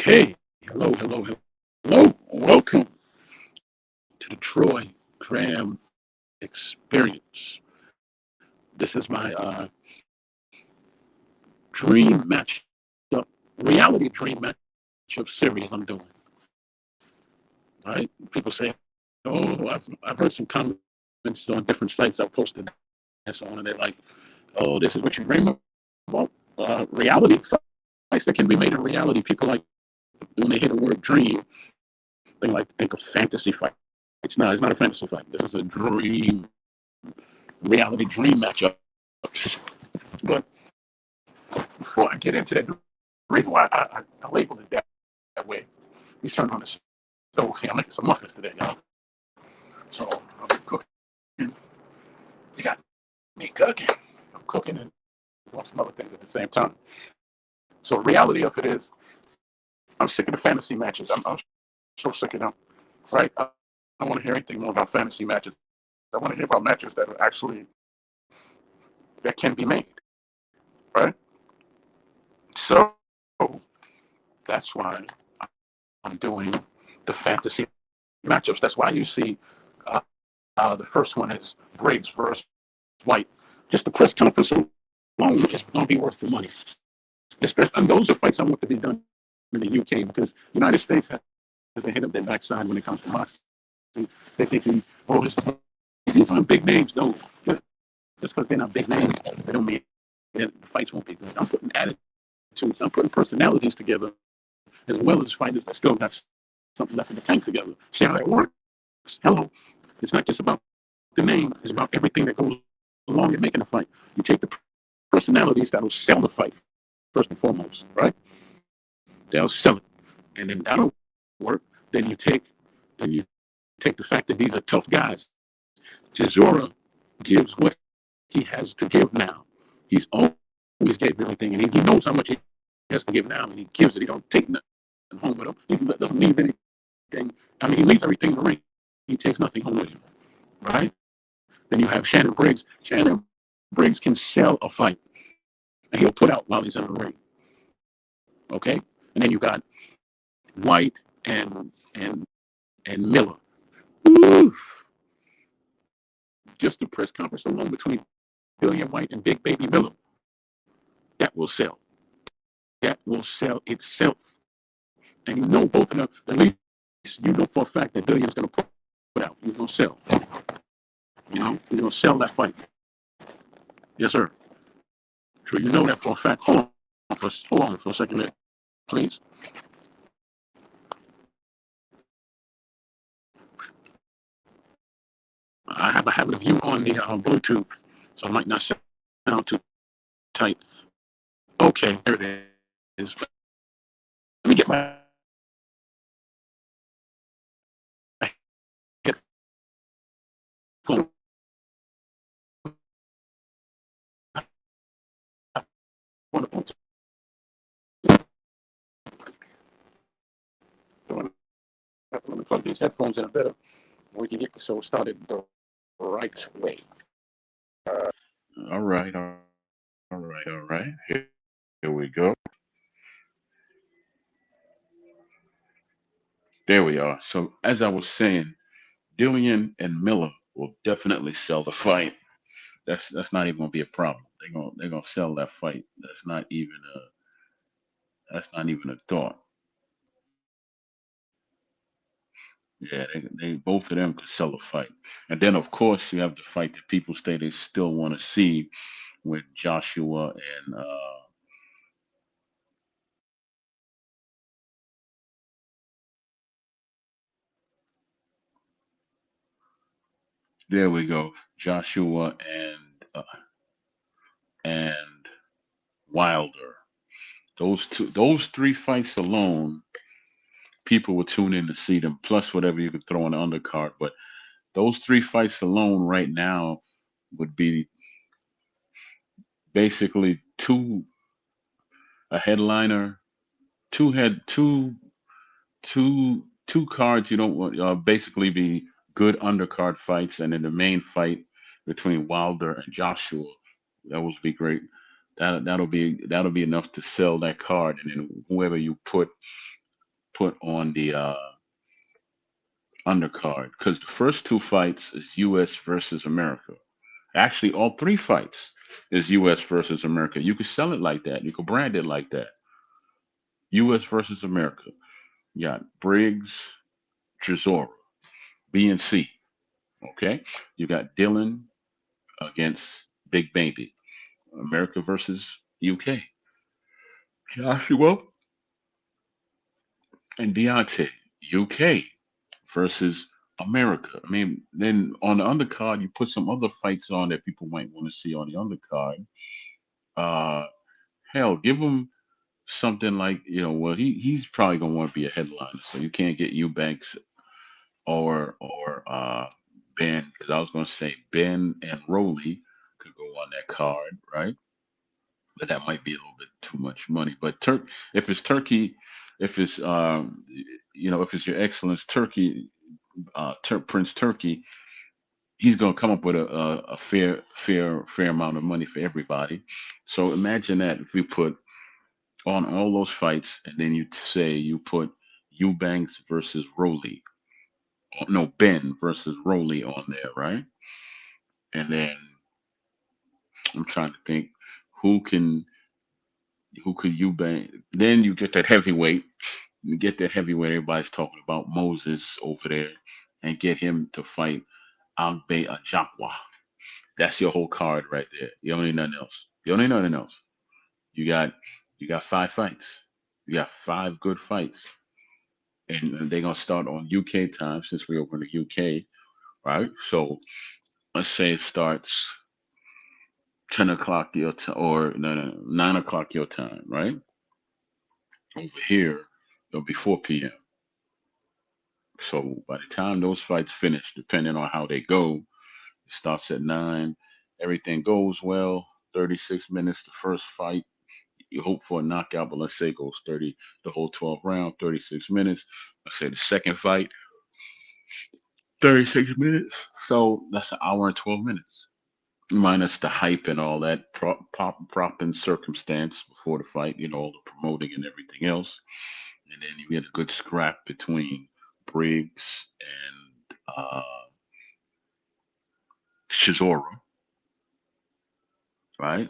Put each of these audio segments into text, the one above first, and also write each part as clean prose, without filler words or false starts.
Okay, hello. Welcome to the Troy Graham Experience. This is my dream matchup, reality dream matchup series I'm doing. Right? People say, "Oh, I've heard some comments on different sites I've posted and so on, and they're like, oh, this is what you dream about? Reality fights that can be made in reality." People like when they hear the word dream, they like think of fantasy fight. It's not a fantasy fight. This is a dream, reality dream matchup. But before I get into that, the reason why I labeled it that way, we turned on the stove here. I'm making some muffins today, y'all. So I'm cooking. You got me cooking. I'm cooking and doing some other things at the same time. So the reality of it is, I'm sick of the fantasy matches. I'm so sick of them. Right? I don't want to hear anything more about fantasy matches. I want to hear about matches that are actually that can be made. Right? So that's why I'm doing the fantasy matchups. That's why you see the first one is Briggs versus Whyte. Just the press conference alone is going to be worth the money. Especially, and those are fights I want to be done in the UK because the United States has a hit up their backside when it comes to boxing. They're thinking, oh, these aren't big names. No, just because they're not big names, they don't mean that the fights won't be good. I'm putting attitudes, I'm putting personalities together as well as fighters that still got something left in the tank together. See how that works? Hello. It's not just about the name, it's about everything that goes along in making a fight. You take the personalities that'll sell the fight first and foremost, right? They'll sell it. And then that'll work. Then you take the fact that these are tough guys. Chisora gives what he has to give now. He's always gave everything, and he knows how much he has to give now, and he gives it. He don't take nothing home with him. He doesn't leave anything. I mean, he leaves everything in the ring. He takes nothing home with him, right? Then you have Shannon Briggs. Shannon Briggs can sell a fight, and he'll put out while he's in the ring. Okay, and then you got Whyte and Miller. Ooh. Just the press conference alone between Dillian Whyte and Big Baby Miller, that will sell. That will sell itself. And you know both of them, at least you know for a fact that Dillian's going to put out. He's going to sell. You know, he's going to sell that fight. Yes, sir. So you know that for a fact. Hold on for a second there, please. I have a habit of you on the Bluetooth, so I might not sound too tight. Okay, there it is. Let me get my headphone. Let me plug these headphones in a better. We can get the show started the right way. All right, all right. Here we go. There we are. So as I was saying, Dillian and Miller will definitely sell the fight. That's not even gonna be a problem. They're gonna sell that fight. That's not even a thought. Yeah, they both of them could sell a fight. And then of course you have the fight that people say they still want to see with Joshua and there we go, Joshua and Wilder. Those three fights alone, people would tune in to see them. Plus whatever you could throw on the undercard. But those three fights alone right now would be basically a headliner, two head two cards you don't want basically be good undercard fights, and then the main fight between Wilder and Joshua. That would be great. That'll be enough to sell that card, and then whoever you put put on the undercard because the first two fights is U.S. versus America. Actually, all three fights is U.S. versus America. You could sell it like that. You could brand it like that. U.S. versus America. You got Briggs, Chisora, B and C. Okay. You got Dillian against Big Baby. America versus UK. Joshua and Deontay. UK versus America. I mean, then on the undercard, you put some other fights on that people might want to see on the undercard. Uh, hell, give him something like well, he's probably gonna want to be a headliner, so you can't get Eubanks or Ben, because I was gonna say Ben and Rowley could go on that card, right? But that might be a little bit too much money. But if it's Turkey, if it's if it's Your Excellence Turkey, Prince Turkey, he's gonna come up with a fair amount of money for everybody. So imagine that if we put on all those fights, and then you say you put Eubanks versus Rowley, no, Ben versus Rowley on there, right? And then I'm trying to think who can who could Eubanks. Then you get that heavyweight. You get that heavyweight everybody's talking about, Moses over there, and get him to fight Agbe Ajakwa. That's your whole card right there. You don't need nothing else. You don't need nothing else. You got you got five fights. You got five good fights, and they're gonna start on UK time since we're over in the UK, right? So let's say it starts 10 o'clock your time, or no, 9 o'clock your time, right? Over here it'll be 4 p.m. So by the time those fights finish, depending on how they go, it starts at 9. Everything goes well. 36 minutes the first fight. You hope for a knockout, but let's say it goes 30, the whole 12 round, 36 minutes. Let's say the second fight, 36 minutes. So that's an hour and 12 minutes. Minus the hype and all that prop and circumstance before the fight, all the promoting and everything else. And then you get a good scrap between Briggs and Chisora, right?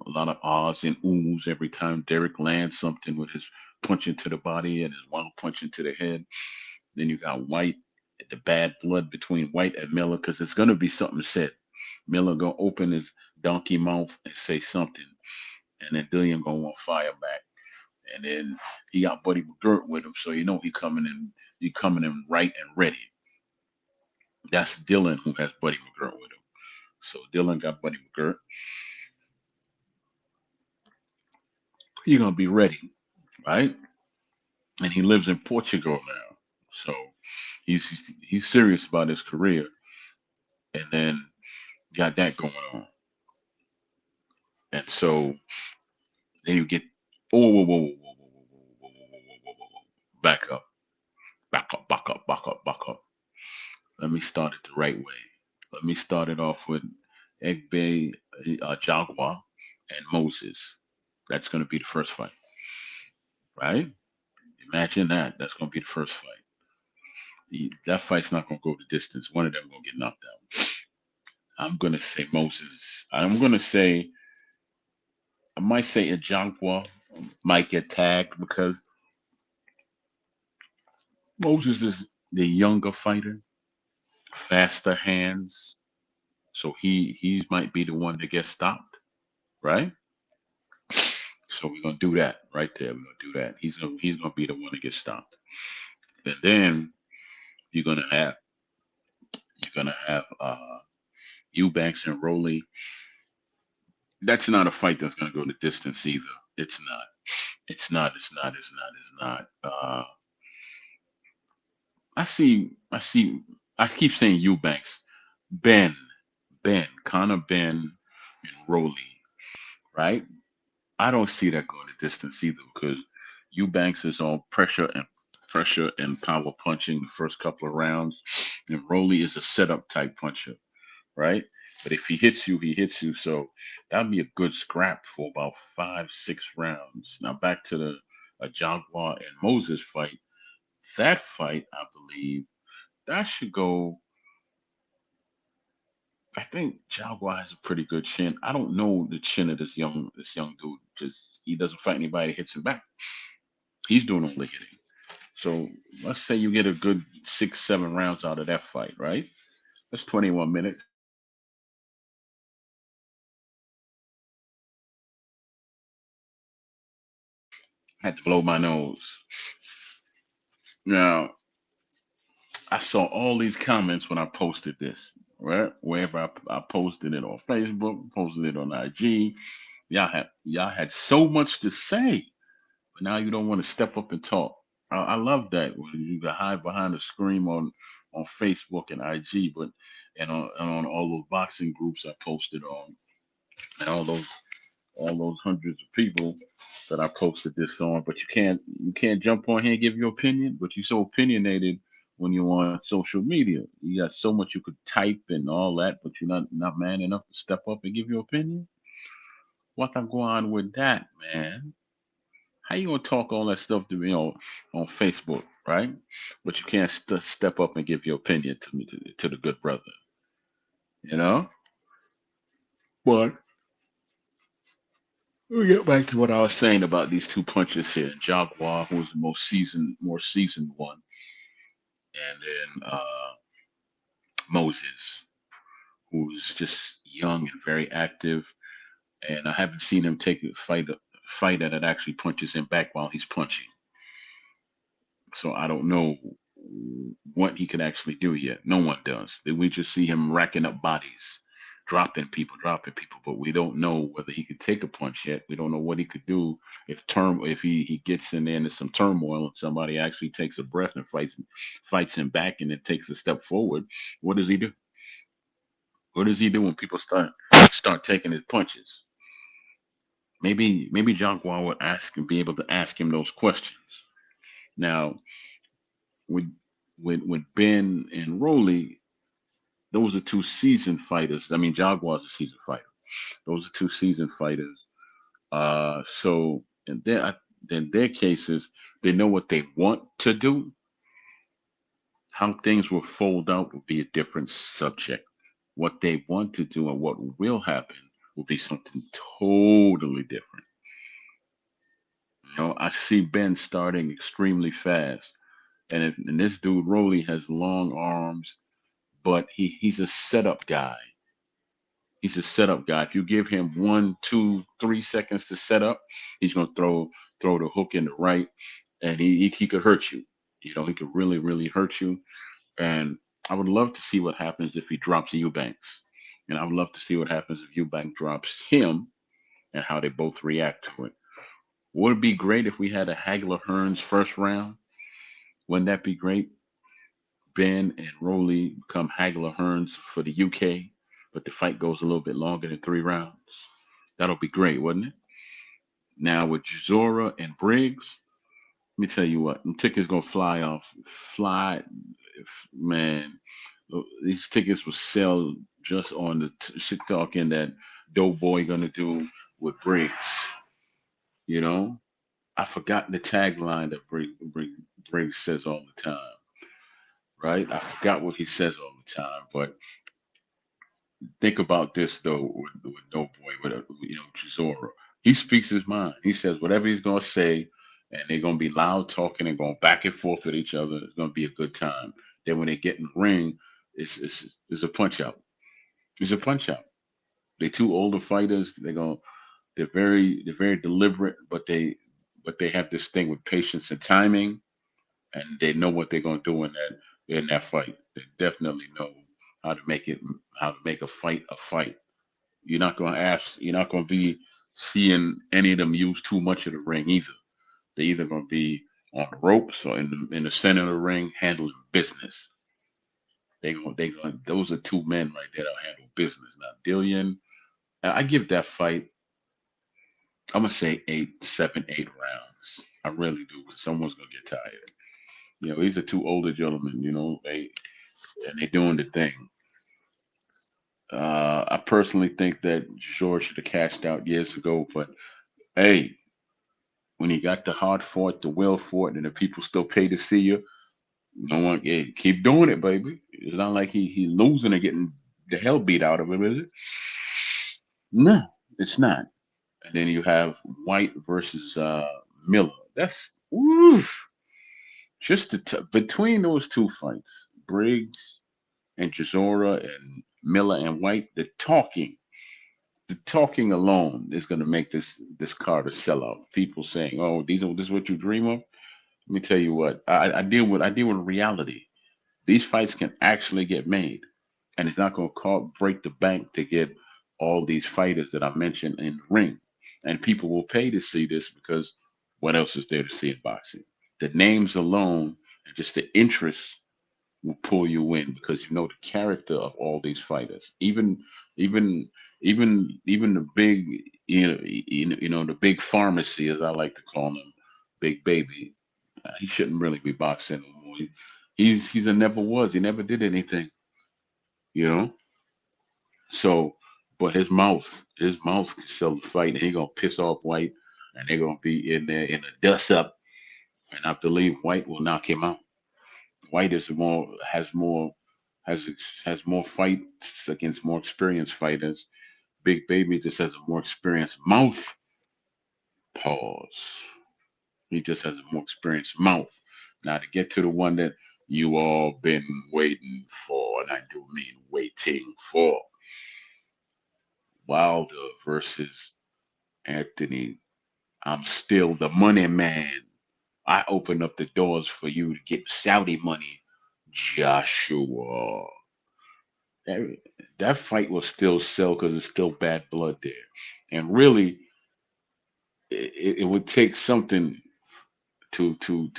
A lot of ahs and oohs every time Derek lands something with his punch into the body and his one punch into the head. Then you got Whyte, the bad blood between Whyte and Miller, because it's gonna be something said. Miller gonna open his donkey mouth and say something, and then Dillian gonna want fire back. And then he got Buddy McGirt with him, so he coming in right and ready. That's Dylan who has Buddy McGirt with him. So Dylan got Buddy McGirt. He gonna be ready, right? And he lives in Portugal now, so he's serious about his career. And then got that going on, and so then you get whoa, back up, back up. Let me start it the right way. Let me start it off with Egbe, Jaguar, and Moses. That's going to be the first fight, right? Imagine that. That's going to be the first fight. That fight's not going to go the distance. One of them going to get knocked out. I'm going to say Moses. I might say a Jaguar might get tagged because Moses is the younger fighter, faster hands. So he might be the one that gets stopped, right? So we're gonna do that right there. We're gonna do that. He's gonna be the one that gets stopped. And then you're gonna have you're gonna have Eubanks and Rowley. That's not a fight that's gonna go the distance either. It's not. It's not. It's not. It's not. It's not. I see. I keep saying Eubanks, Ben, Connor Ben, and Rowley, right? I don't see that going the distance either because Eubanks is on pressure and power punching the first couple of rounds, and Rowley is a setup type puncher, right? But if he hits you, he hits you. So that'd be a good scrap for about 5, 6 rounds. Now back to a Jaguar and Moses fight. That fight, I believe, that should go. I think Jaguar has a pretty good chin. I don't know the chin of this young dude. Just he doesn't fight anybody that hits him back. He's doing all the hitting. So let's say you get a good 6, 7 rounds out of that fight, right? That's 21 minutes. Had to blow my nose. Now I saw all these comments when I posted this, right? Wherever I posted it on Facebook, posted it on IG. Y'all had so much to say, but now you don't want to step up and talk. I love that when you can hide behind a screen on Facebook and IG, but and on all those boxing groups I posted on, and all those hundreds of people that I posted this on. But you can't jump on here and give your opinion. But you're so opinionated when you're on social media. You got so much you could type and all that, but you're not man enough to step up and give your opinion. What I'm going on with that, man? How you gonna talk all that stuff to me on Facebook, right? But you can't step up and give your opinion to me to the good brother, you know? But we get back to what I was saying about these two punches here. Jaguar, who was the more seasoned one, and then Moses, who's just young and very active. And I haven't seen him take a fight that actually punches him back while he's punching. So I don't know what he can actually do yet. No one does. We just see him racking up bodies, dropping people, but we don't know whether he could take a punch yet. We don't know what he could do if he gets in there into some turmoil and somebody actually takes a breath and fights him back and then takes a step forward. What does he do? What does he do when people start taking his punches? Maybe Jaguar would be able to ask him those questions. Now, with with Ben and Rolly, those are two seasoned fighters. I mean, Jaguar's a seasoned fighter. Those are two seasoned fighters. So in their cases, they know what they want to do. How things will fold out will be a different subject. What they want to do and what will happen will be something totally different. I see Ben starting extremely fast, and this dude Rolly has long arms, but he's a setup guy. He's a setup guy. If you give him 1, 2, 3 seconds to set up, he's gonna throw the hook in the right, and he could hurt you. He could really really hurt you. And I would love to see what happens if he drops Eubanks, and I would love to see what happens if Eubank drops him and how they both react to it. Would it be great if we had a Hagler Hearns first round? Wouldn't that be great? Ben and Rolly become Hagler Hearns for the UK, but the fight goes a little bit longer than 3 rounds. That'll be great, wouldn't it? Now with Chisora and Briggs, let me tell you what, them tickets gonna fly off. Man. These tickets will sell just on the shit talking that Doughboy gonna do with Briggs. You know, I forgot the tagline that Briggs says all the time. Right? I forgot what he says all the time, but think about this though with Doughboy, with Chisora. He speaks his mind. He says whatever he's gonna say, and they're gonna be loud talking and going back and forth with each other. It's gonna be a good time. Then when they get in the ring, it's a punch out. It's a punch out. They two older fighters. They're very deliberate, but they have this thing with patience and timing, and they know what they're gonna do in that fight. They definitely know how to make it how to make a fight a fight. You're not gonna be seeing any of them use too much of the ring either. They're either gonna be on the ropes or in the center of the ring handling business. They gonna those are two men right there that handle business. Now Dillian, I give that fight, I'm gonna say 8, 7, 8 rounds. I really do, because someone's gonna get tired. These are two older gentlemen. They doing the thing. I personally think that George should have cashed out years ago, but hey, when you got the hard fought, the well fought, and the people still pay to see you, no one, yeah, keep doing it, baby. It's not like he losing and getting the hell beat out of him, is it? No, it's not. And then you have Whyte versus Miller. That's oof. Just between those two fights, Briggs and Chisora and Miller and Whyte, the talking alone is going to make this card a sellout. People saying, "Oh, this is what you dream of." Let me tell you what. I deal with reality. These fights can actually get made, and it's not going to break the bank to get all these fighters that I mentioned in the ring. And people will pay to see this because what else is there to see in boxing? The names alone and just the interest will pull you in because you know the character of all these fighters. Even, even the big, the big pharmacy, as I like to call him, Big Baby. He shouldn't really be boxing anymore. He's a never was. He never did anything, you know. So, but his mouth can sell the fight, and he gonna piss off White, and they're gonna be in there in the dust up, and I believe White will knock him out. White is more has has more fights against more experienced fighters. Big Baby just has a more experienced mouth. Pause. He just has a more experienced mouth. Now to get to the one that you all been waiting for, and I do mean waiting for, Wilder versus Anthony. I'm still the money man. I open up the doors for you to get Saudi money, Joshua. That, that fight will still sell because there's still bad blood there. And really, it would take something to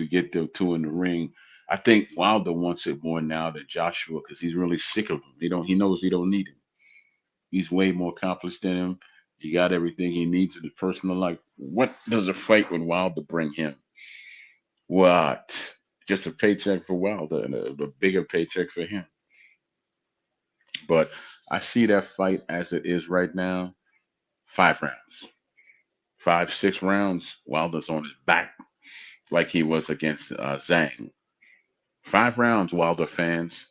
get the two in the ring. I think Wilder wants it more now than Joshua because he's really sick of him. He knows he don't need him. He's way more accomplished than him. He got everything he needs in his personal life. What does a fight with Wilder bring him? What? Just a paycheck for Wilder and a bigger paycheck for him. But I see that fight as it is right now. 5 rounds, 5, 6 rounds. Wilder's on his back like he was against Zhang. 5 rounds, Wilder fans.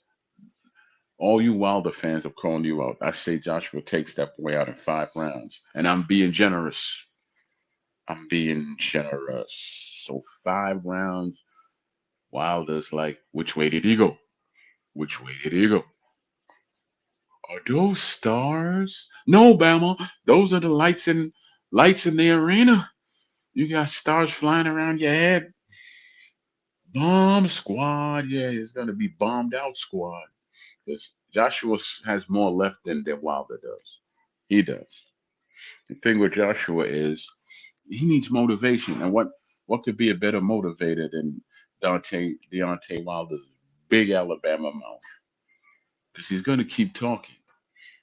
All you Wilder fans have calling you out. I say Joshua takes that boy out in 5 rounds, and I'm being generous. I'm being generous. So 5 rounds. Wilder's like, which way did he go? Which way did he go? Are those stars? No, Bama. Those are the lights in the arena. You got stars flying around your head. Bomb squad. Yeah, it's gonna be bombed out squad. Because Joshua has more left than Wilder does. He does. The thing with Joshua is he needs motivation. And what could be a better motivator than Deontay Wilder's big Alabama mouth? Because he's gonna keep talking.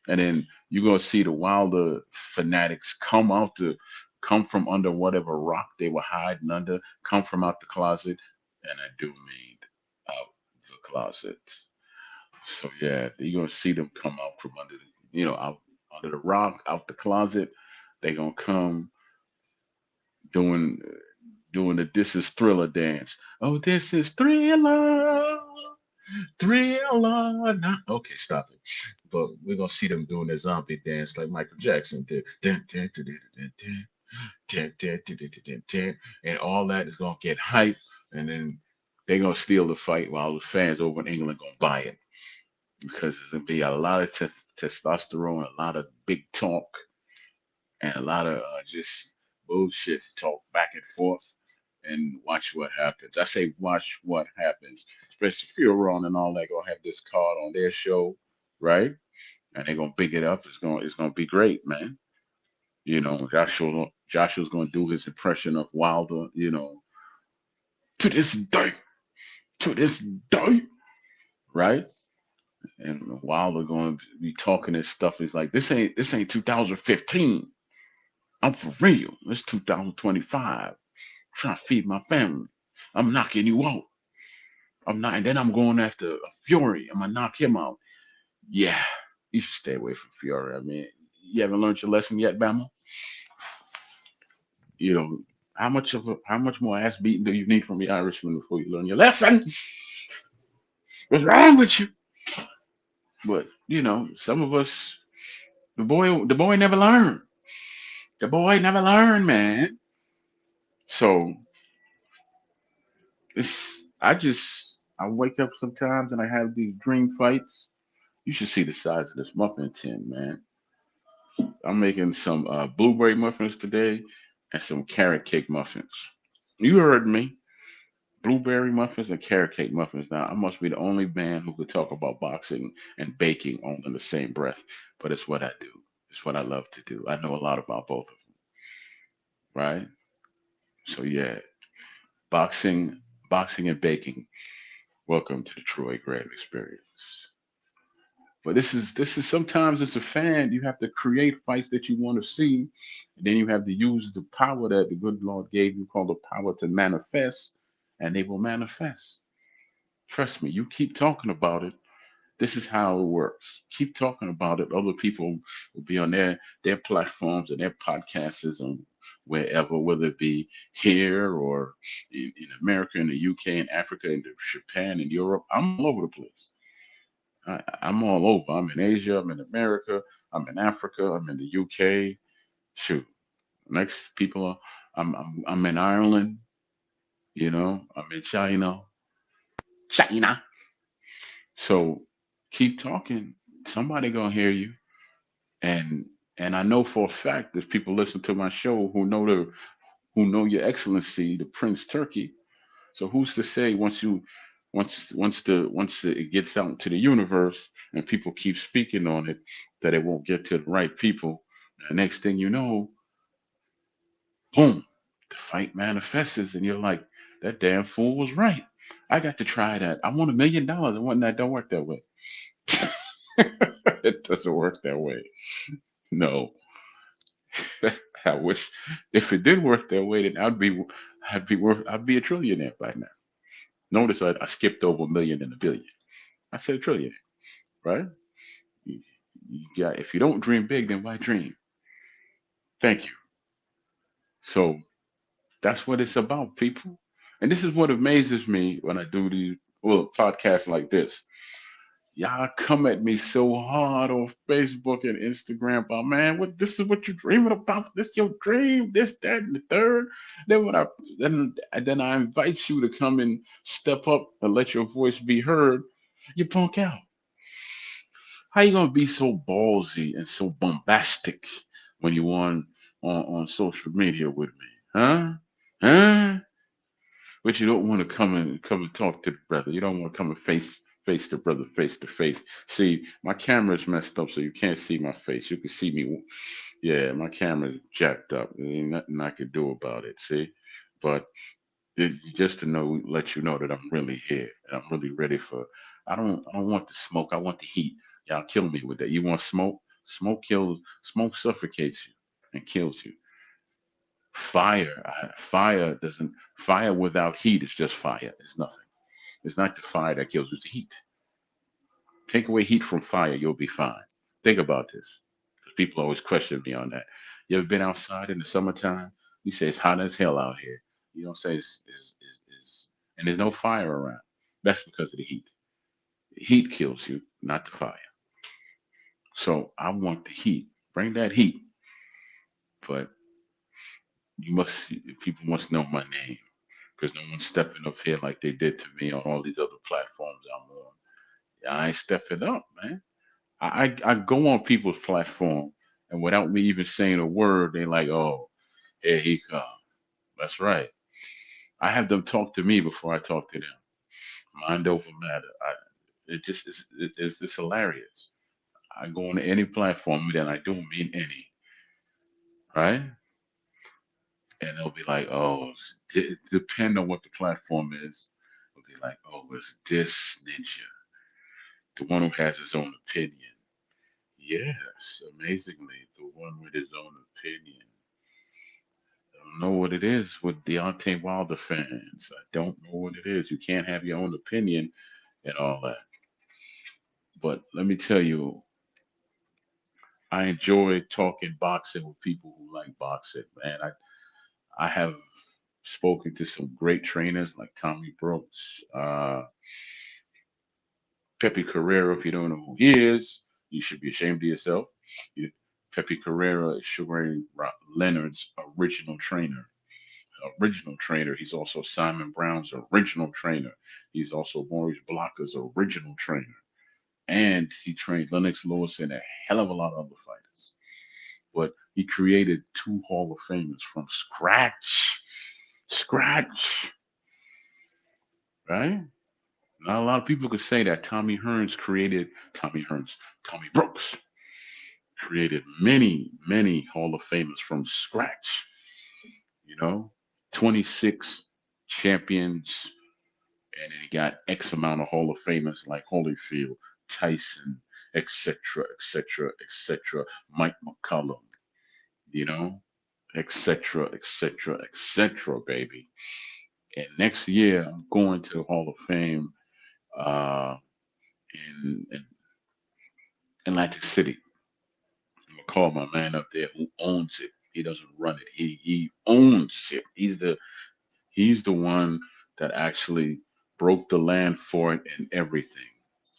And then you're gonna see the Wilder fanatics come from under whatever rock they were hiding under, come from out the closet, and I do mean out the closet. So yeah, you're gonna see them come out from under out under the rock, out the closet. They gonna come doing doing the "This Is Thriller" dance. Oh, this is Thriller, Thriller. Not okay, stop it. But we're gonna see them doing their zombie dance like Michael Jackson did. Dun, dun, dun, dun, dun, dun, dun, dun, dun, dun, dun, dun, dun. And all that is gonna get hype, and then they gonna steal the fight while the fans over in England gonna buy it because there's gonna be a lot of testosterone, a lot of big talk, and a lot of just bullshit talk back and forth. And watch what happens. I say watch what happens. Especially Furon and all that gonna have this card on their show, right? And they're gonna big it up. It's gonna be great, man. Joshua's gonna do his impression of Wilder, to this day, to this day, right? And Wilder gonna be talking this stuff. He's like, this ain't 2015. I'm for real. It's 2025. Trying to feed my family. I'm knocking you out. I'm not, and then I'm going after Fury. I'm gonna knock him out. Yeah, you should stay away from Fury. I mean, you haven't learned your lesson yet, Bama. You know. How much more ass beating do you need from the Irishman before you learn your lesson? What's wrong with you? But some of us, the boy never learned. The boy never learned, man. So I wake up sometimes and I have these dream fights. You should see the size of this muffin tin, man. I'm making some blueberry muffins today and some carrot cake muffins. You heard me. Blueberry muffins and carrot cake muffins. Now, I must be the only man who could talk about boxing and baking all in the same breath, but it's what I do. It's what I love to do. I know a lot about both of them, right? So yeah, boxing, boxing and baking. Welcome to the Troy Graham experience. But this is sometimes as a fan, you have to create fights that you want to see, and then you have to use the power that the good Lord gave you, called the power to manifest, and they will manifest. Trust me, you keep talking about it. This is how it works. Keep talking about it. Other people will be on their platforms and their podcasts and wherever, whether it be here or in America, in the UK, in Africa, in Japan, in Europe. I'm all over the place. I'm all over. I'm in Asia. I'm in America. I'm in Africa. I'm in the UK. Shoot, next people are. I'm in Ireland. I'm in China. China. So keep talking. Somebody gonna hear you. And and I know for a fact there's people listen to my show who know your excellency, the Prince Turkey. So who's to say once it gets out into the universe and people keep speaking on it that it won't get to the right people. The next thing you know, boom, the fight manifests and you're like, that damn fool was right. I got to try that. I want $1 million. And whatnot don't work that way. It doesn't work that way. No. I wish if it did work that way, then I'd be a trillionaire by now. Notice I skipped over a million and a billion. I said a trillionaire, right? You, if you don't dream big, then why dream? Thank you. So that's what it's about, people. And this is what amazes me when I do these podcasts like this. Y'all come at me so hard on Facebook and Instagram about, man, what this is what you're dreaming about. This your dream, this, that, and the third. Then when I then I invite you to come and step up and let your voice be heard, you punk out. How you gonna be so ballsy and so bombastic when you on social media with me? Huh? Huh? But you don't want to come and talk to the brother. You don't want to come and face the brother face to face. See, my camera's messed up, so you can't see my face. You can see me. Yeah, my camera's jacked up. There ain't nothing I can do about it. See, but just to let you know that I'm really here and I'm really ready for. I don't want the smoke. I want the heat. Y'all kill me with that. You want smoke? Smoke suffocates you and kills you. Fire without heat is just fire. It's nothing. It's not the fire that kills, it's the heat. Take away heat from fire, you'll be fine. Think about this. Because people always question me on that. You ever been outside in the summertime? You say it's hot as hell out here. You don't say and there's no fire around. That's because of the heat. The heat kills you, not the fire. So I want the heat. Bring that heat. But you must people must know my name. Because no one's stepping up here like they did to me on all these other platforms I'm on. Yeah, I ain't stepping up, man. I go on people's platform, and without me even saying a word, they like, oh, here he come. That's right. I have them talk to me before I talk to them. Mind over matter. It's just hilarious. I go on any platform, then I do mean any, right? And they'll be like, oh, depend on what the platform is. They'll be like, oh, it's this ninja, the one who has his own opinion. Yes, amazingly, the one with his own opinion. I don't know what it is with Deontay Wilder fans. I don't know what it is. You can't have your own opinion and all that. But let me tell you, I enjoy talking boxing with people who like boxing, man. I have. Spoken to some great trainers like Tommy Brooks, Pepe Carrera. If you don't know who he is, you should be ashamed of yourself. You- Pepe Carrera is Sugar Leonard's original trainer. Original trainer. He's also Simon Brown's original trainer. He's also Maurice Blocker's original trainer. And he trained Lennox Lewis and a hell of a lot of other fighters. But he created two Hall of Famers from scratch. Scratch, right? Not a lot of people could say that Tommy Brooks created many, many Hall of Famers from scratch. You know, 26 champions, and then he got X amount of Hall of Famers like Holyfield, Tyson, etc., etc., etc., Mike McCollum, you know, etc., etc., etc., baby. And next year, I'm going to the Hall of Fame uh, in Atlantic City. I'm gonna call my man up there who owns it. He doesn't run it. He owns it. He's the one that actually broke the land for it and everything.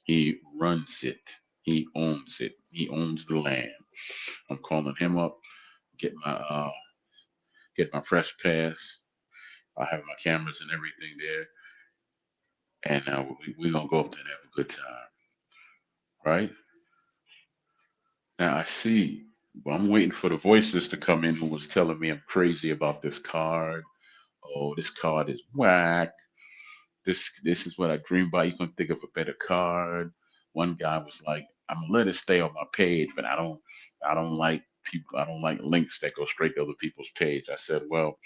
He runs it. He owns it. He owns the land. I'm calling him up. Get my uh get my fresh pass. I have my cameras and everything there, and we're gonna go up there and have a good time, right? Now I see. Well, I'm waiting for the voices to come in who was telling me I'm crazy about this card. Oh, this card is whack. This is what I dream about. You can think of a better card. One guy was like, I'm gonna let it stay on my page, but I don't like people. I don't like links that go straight to other people's page. I said, well,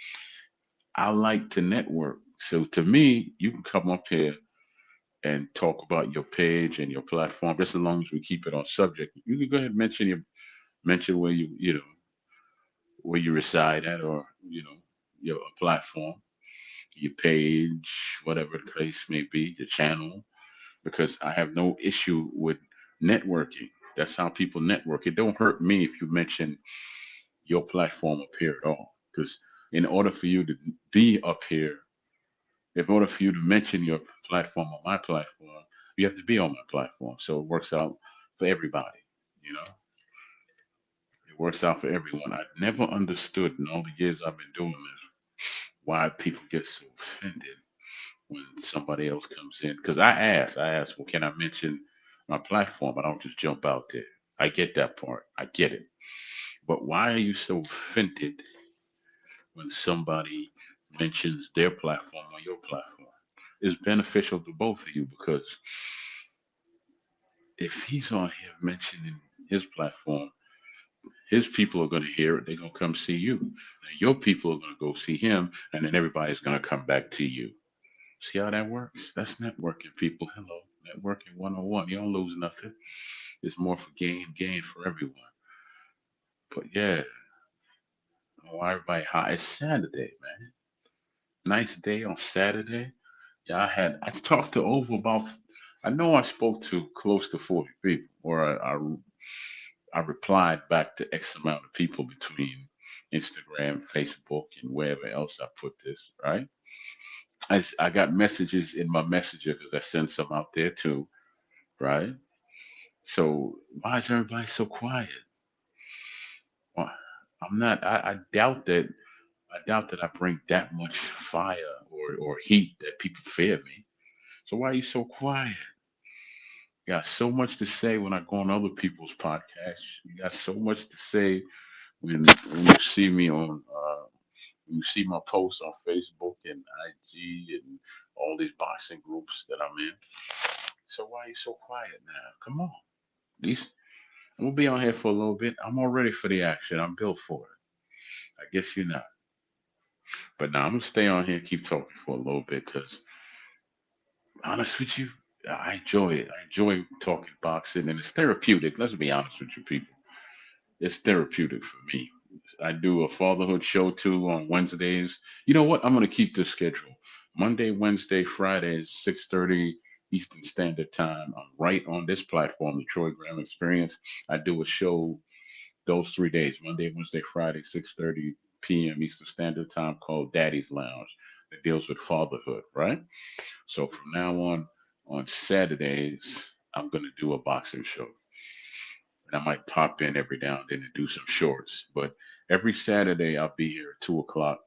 I like to network. So to me, you can come up here and talk about your page and your platform, just as long as we keep it on subject. You can go ahead and mention where where you reside at, or your platform, your page, whatever the case may be, your channel, because I have no issue with networking. That's how people network. It don't hurt me if you mention your platform up here at all. Because in order for you to be up here, in order for you to mention your platform on my platform, you have to be on my platform. So it works out for everybody. You know, it works out for everyone. I never understood in all the years I've been doing this why people get so offended when somebody else comes in. Because I asked, well, can I mention my platform? I don't just jump out there. I get that part. I get it. But why are you so offended when somebody mentions their platform or your platform? It's beneficial to both of you because if he's on here mentioning his platform, his people are going to hear it. They're going to come see you. And your people are going to go see him, and then everybody's going to come back to you. See how that works? That's networking, people. Hello. Networking 101. You don't lose nothing. It's more for gain for everyone. But yeah, why everybody hot? It's Saturday, man. Nice day on Saturday. Yeah, I talked to over about, I know I spoke to close to 40 people, or I replied back to X amount of people between Instagram, Facebook, and wherever else I put this, right? I got messages in my messenger because I sent some out there too, right? So why is everybody so quiet? Why? I'm not. I doubt that I bring that much fire or heat that people fear me. So why are you so quiet? You got so much to say when I go on other people's podcasts. You got so much to say when you see me on when you see my posts on Facebook and IG and all these boxing groups that I'm in. So why are you so quiet now? Come on. These I'm gonna be on here for a little bit. I'm all ready for the action. I'm built for it. I guess you're not. But now I'm gonna stay on here and keep talking for a little bit because, honest with you, I enjoy it. I enjoy talking boxing, and it's therapeutic. Let's be honest with you, people. It's therapeutic for me. I do a fatherhood show too on Wednesdays. You know what? I'm gonna keep this schedule. Monday, Wednesday, Fridays, 6:30 Eastern Standard Time. I'm right on this platform, the Troy Graham Experience. I do a show those 3 days, Monday, Wednesday, Friday, 6:30 p.m. Eastern Standard Time called Daddy's Lounge that deals with fatherhood, right? So from now on Saturdays, I'm going to do a boxing show. And I might pop in every now and then and do some shorts. But every Saturday, I'll be here at 2 o'clock.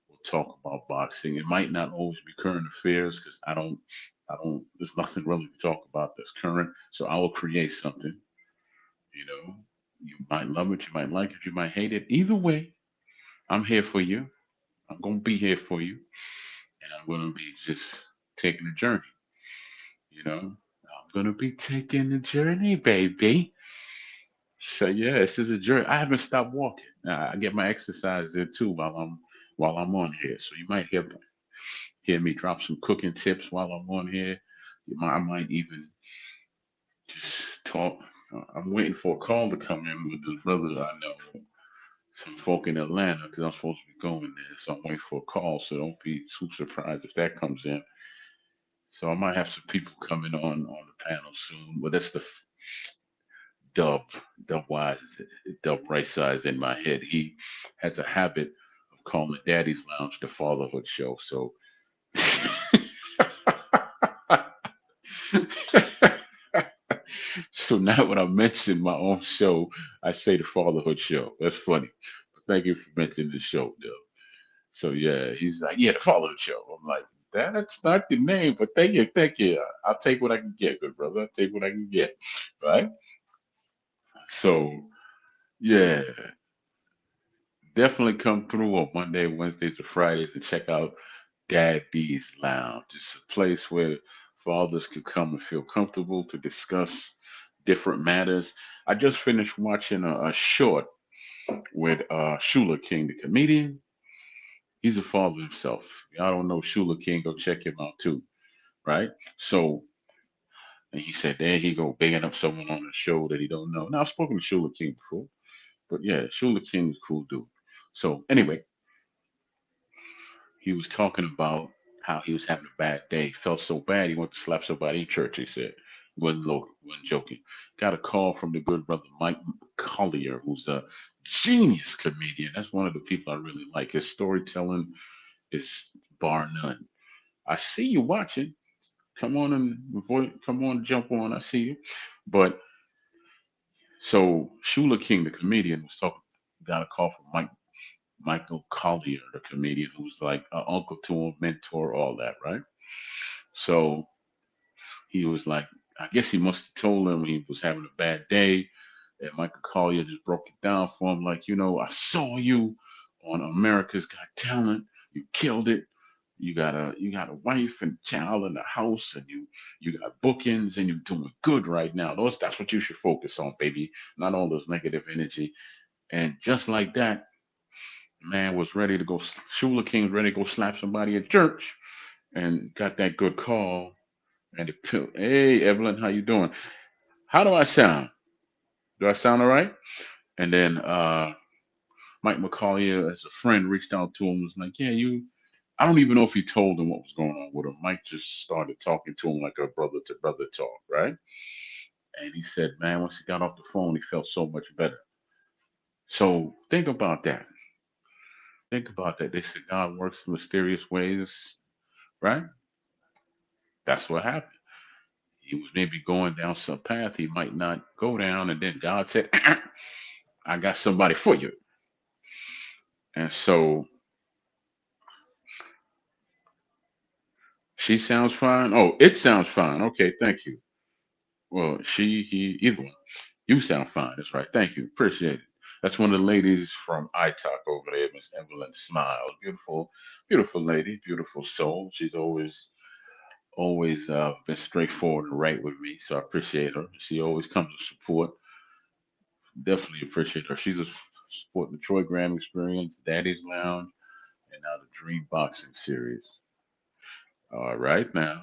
We'll talk about boxing. It might not always be current affairs because there's nothing really to talk about that's current. So I will create something, you know. You might love it, you might like it, you might hate it. Either way, I'm here for you. I'm going to be here for you. And I'm going to be just taking a journey, you know. I'm going to be taking a journey, baby. So yeah, this is a journey. I haven't stopped walking. I get my exercise in too while I'm on here. So you might hear me drop some cooking tips while I'm on here. I might even just talk. I'm waiting for a call to come in with this brother I know, some folk in Atlanta, because I'm supposed to be going there. So I'm waiting for a call. So don't be too surprised if that comes in. So I might have some people coming on the panel soon. But that's the Dub, Dub Wise, Dub Right Size in my head. He has a habit of calling Daddy's Lounge the fatherhood show. So, so now when I mention my own show, I say the fatherhood show. That's funny. But thank you for mentioning the show, Dub. So yeah, he's like, yeah, the fatherhood show. I'm like, that's not the name, but thank you, thank you. I'll take what I can get, good brother. I'll take what I can get, right? So yeah, definitely come through on Monday, Wednesdays, or Fridays and check out Daddy's Lounge. It's a place where fathers can come and feel comfortable to discuss different matters. I just finished watching a short with Shula King, the comedian. He's a father himself. Y'all don't know Shula King, go check him out too, right? So, and he said, there he go, bigging up someone on the show that he don't know. Now, I've spoken to Shula King before, but yeah, Shula King is a cool dude. So, anyway, he was talking about how he was having a bad day. Felt so bad he went to slap somebody in church. He said, wasn't joking. Got a call from the good brother Mike Collier, who's a genius comedian. That's one of the people I really like. His storytelling is bar none. I see you watching. Come on come on, jump on. I see you. But so Shula King, the comedian, was talking. Got a call from Michael Collier, the comedian, who's like an uncle to him, mentor, all that, right? So he was like, I guess he must have told him he was having a bad day. And Michael Collier just broke it down for him, like, I saw you on America's Got Talent. You killed it. You got a wife and child in the house, and you got bookings, and you're doing good right now. That's what you should focus on, baby. Not all this negative energy. And just like that, man was ready to go. Shula King was ready to go slap somebody at church, and got that good call. And hey, Evelyn, how you doing? How do I sound? Do I sound all right? And then Mike McCollier, as a friend, reached out to him. Was like, yeah, you. I don't even know if he told him what was going on with him. Mike just started talking to him like a brother to brother talk, right? And he said, man, once he got off the phone, he felt so much better. So think about that. Think about that. They said God works in mysterious ways, right? That's what happened. He was maybe going down some path he might not go down, and then God said, I got somebody for you. And so she sounds fine. Oh, it sounds fine. Okay, thank you. Well, either one. You sound fine. That's right. Thank you. Appreciate it. That's one of the ladies from iTalk over there, Miss Evelyn Smiles. Beautiful, beautiful lady, beautiful soul. She's always been straightforward and right with me, so I appreciate her. She always comes to support. Definitely appreciate her. She's supporting the Troy Graham Experience, Daddy's Lounge, and now the Dream Boxing Series. All right now.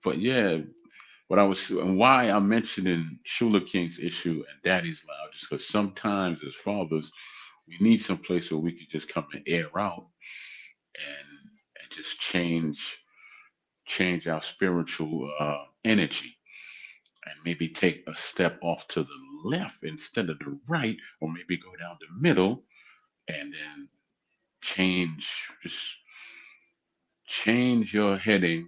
But yeah, what I was and why I'm mentioning Shula King's issue and Daddy's Lounge is because sometimes as fathers we need some place where we can just come and air out and just change our spiritual energy and maybe take a step off to the left instead of the right, or maybe go down the middle and then change, just change your heading,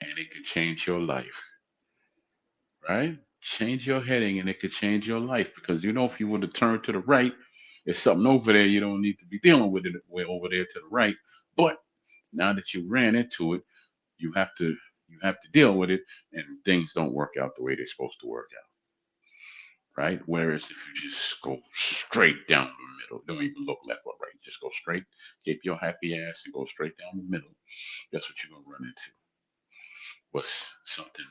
and it could change your life, right? Change your heading, and it could change your life because if you were to turn to the right, there's something over there you don't need to be dealing with it way over there to the right. But now that you ran into it, you have to you have to deal with it, and things don't work out the way they're supposed to work out, right? Whereas if you just go straight down the middle, don't even look left or right, just go straight, keep your happy ass and go straight down the middle. That's what you're gonna run into. What's something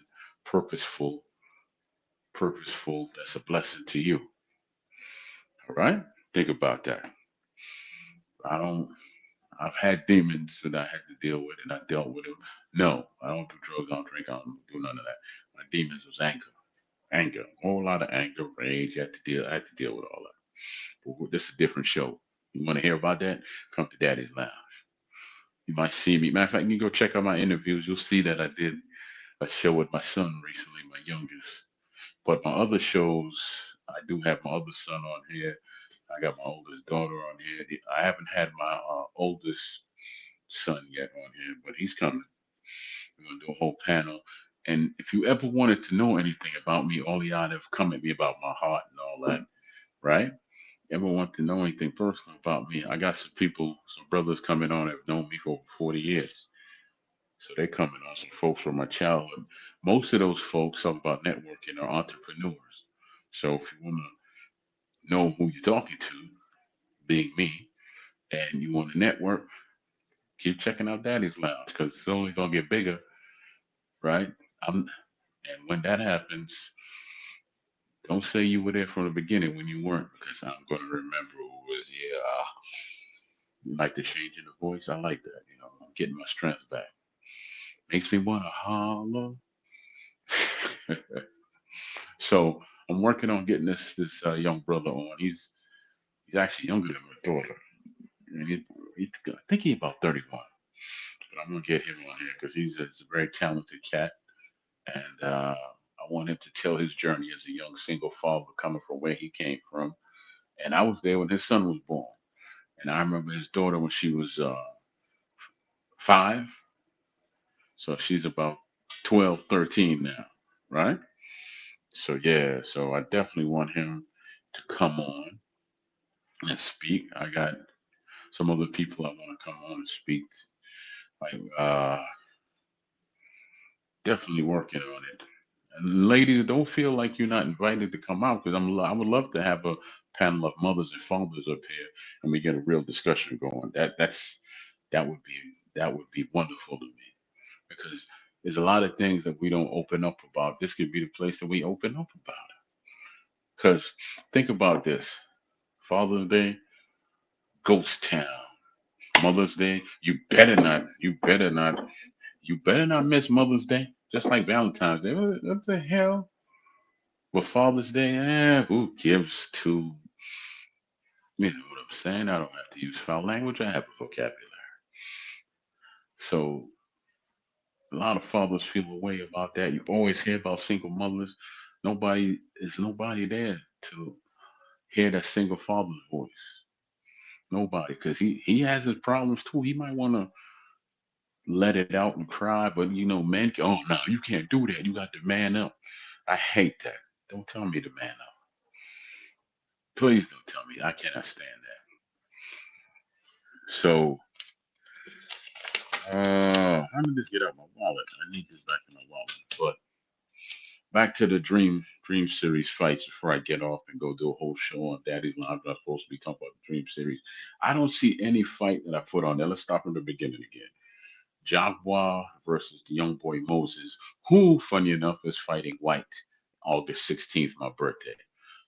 purposeful, purposeful that's a blessing to you. All right? Think about that. I don't I've had demons that I had to deal with and I dealt with them. No, I don't do drugs, I don't drink, I don't do none of that. My demons was anger. Anger. A whole lot of anger, rage. I had to deal with all that. But this is a different show. You want to hear about that? Come to Daddy's Lounge. You might see me. Matter of fact, you can go check out my interviews. You'll see that I did a show with my son recently, my youngest. But my other shows, I do have my other son on here. I got my oldest daughter on here. I haven't had my oldest son yet on here, but he's coming. We're gonna do a whole panel. And if you ever wanted to know anything about me, all y'all have come at me about my heart and all that, right? Ever want to know anything personal about me? I got some people, some brothers coming on that have known me for over 40 years. So they coming on, some folks from my childhood. Most of those folks talk about networking are entrepreneurs. So if you want to know who you're talking to, being me, and you want to network, keep checking out Daddy's Lounge because it's only gonna get bigger, right? And when that happens, don't say you were there from the beginning when you weren't, because I'm gonna remember who was here. You like the change in the voice? I like that. I'm getting my strength back. Makes me wanna holler. So I'm working on getting this young brother on. He's actually younger than my daughter. And I think he's about 31. But I'm gonna get him on here because he's a very talented cat, and I want him to tell his journey as a young single father coming from where he came from. And I was there when his son was born, and I remember his daughter when she was 5, so she's about 12, 13 now, right? So yeah, so I definitely want him to come on and speak. I got some other people I want to come on and speak. Like definitely working on it. And ladies, don't feel like you're not invited to come out because I would love to have a panel of mothers and fathers up here and we get a real discussion going. That would be that would be wonderful to me because there's a lot of things that we don't open up about. This could be the place that we open up about it. Because think about this: Father's Day, ghost town. Mother's Day, you better not miss Mother's Day. Just like Valentine's Day. What the hell? With Father's Day, who gives to, you know what I'm saying? I don't have to use foul language. I have a vocabulary. So a lot of fathers feel a way about that. You always hear about single mothers. Nobody there to hear that single father's voice. Nobody, because he has his problems too. He might want to let it out and cry, but men, oh no, you can't do that. You got to man up. I hate that. Don't tell me to man up. Please don't tell me. I cannot stand that. So, how did this get out my wallet? I need this back in my wallet. But back to the Dream Series fights before I get off and go do a whole show on Daddy's Lounge. I'm supposed to be talking about the Dream Series. I don't see any fight that I put on there. Let's start from the beginning again. Jaguar versus the young boy Moses, who, funny enough, is fighting Whyte August 16th, my birthday.